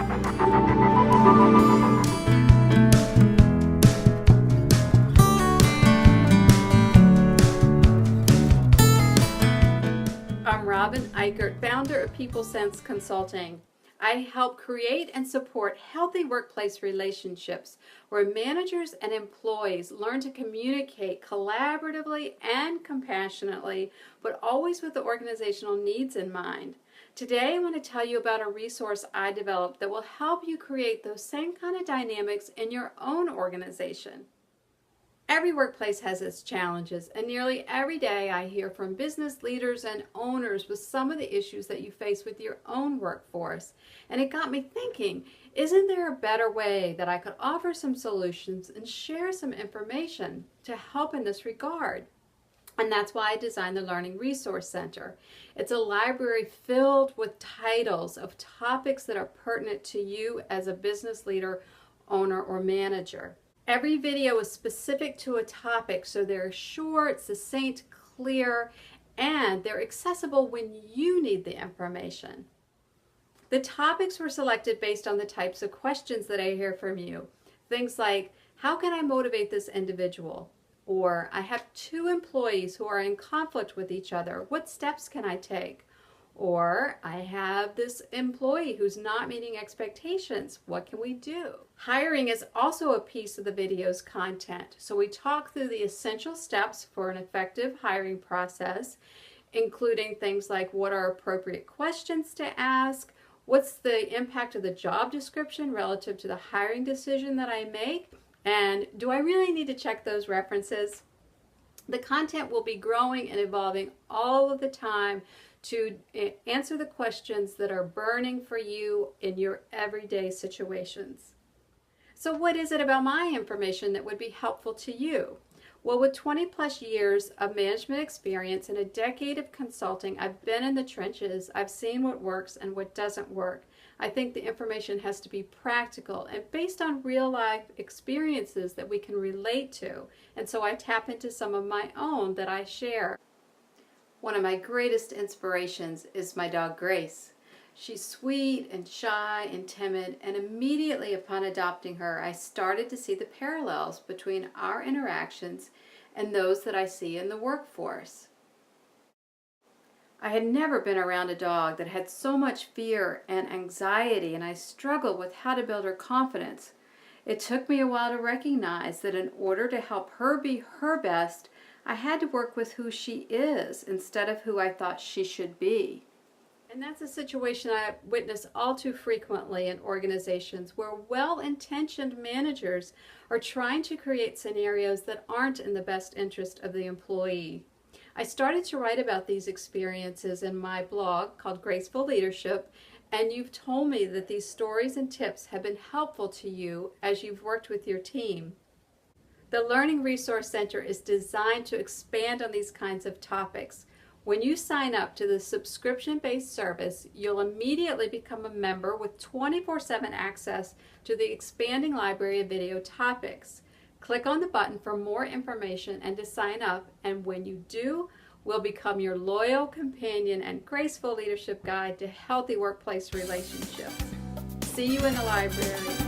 I'm Robin Eichert, founder of PeopleSense Consulting. I help create and support healthy workplace relationships where managers and employees learn to communicate collaboratively and compassionately, but always with the organizational needs in mind. Today, I'm going to tell you about a resource I developed that will help you create those same kind of dynamics in your own organization. Every workplace has its challenges, and nearly every day I hear from business leaders and owners with some of the issues that you face with your own workforce. And it got me thinking, isn't there a better way that I could offer some solutions and share some information to help in this regard? And that's why I designed the Learning Resource Center. It's a library filled with titles of topics that are pertinent to you as a business leader, owner, or manager. Every video is specific to a topic, so they're short, succinct, clear, and they're accessible when you need the information. The topics were selected based on the types of questions that I hear from you. Things like, how can I motivate this individual? Or, I have 2 employees who are in conflict with each other. What steps can I take? Or, I have this employee who's not meeting expectations. What can we do? Hiring is also a piece of the video's content. So we talk through the essential steps for an effective hiring process, including things like what are appropriate questions to ask, what's the impact of the job description relative to the hiring decision that I make, and do I really need to check those references? The content will be growing and evolving all of the time to answer the questions that are burning for you in your everyday situations. So what is it about my information that would be helpful to you? Well, with 20 plus years of management experience and a decade of consulting, I've been in the trenches. I've seen what works and what doesn't work. I think the information has to be practical and based on real life experiences that we can relate to. And so I tap into some of my own that I share. One of my greatest inspirations is my dog Grace. She's sweet and shy and timid, and immediately upon adopting her, I started to see the parallels between our interactions and those that I see in the workforce. I had never been around a dog that had so much fear and anxiety, and I struggled with how to build her confidence. It took me a while to recognize that in order to help her be her best, I had to work with who she is instead of who I thought she should be. And that's a situation I witness all too frequently in organizations where well-intentioned managers are trying to create scenarios that aren't in the best interest of the employee. I started to write about these experiences in my blog called Graceful Leadership, and you've told me that these stories and tips have been helpful to you as you've worked with your team. The Learning Resource Center is designed to expand on these kinds of topics. When you sign up to the subscription-based service, you'll immediately become a member with 24/7 access to the expanding library of video topics. Click on the button for more information and to sign up, and when you do, we'll become your loyal companion and graceful leadership guide to healthy workplace relationships. See you in the library.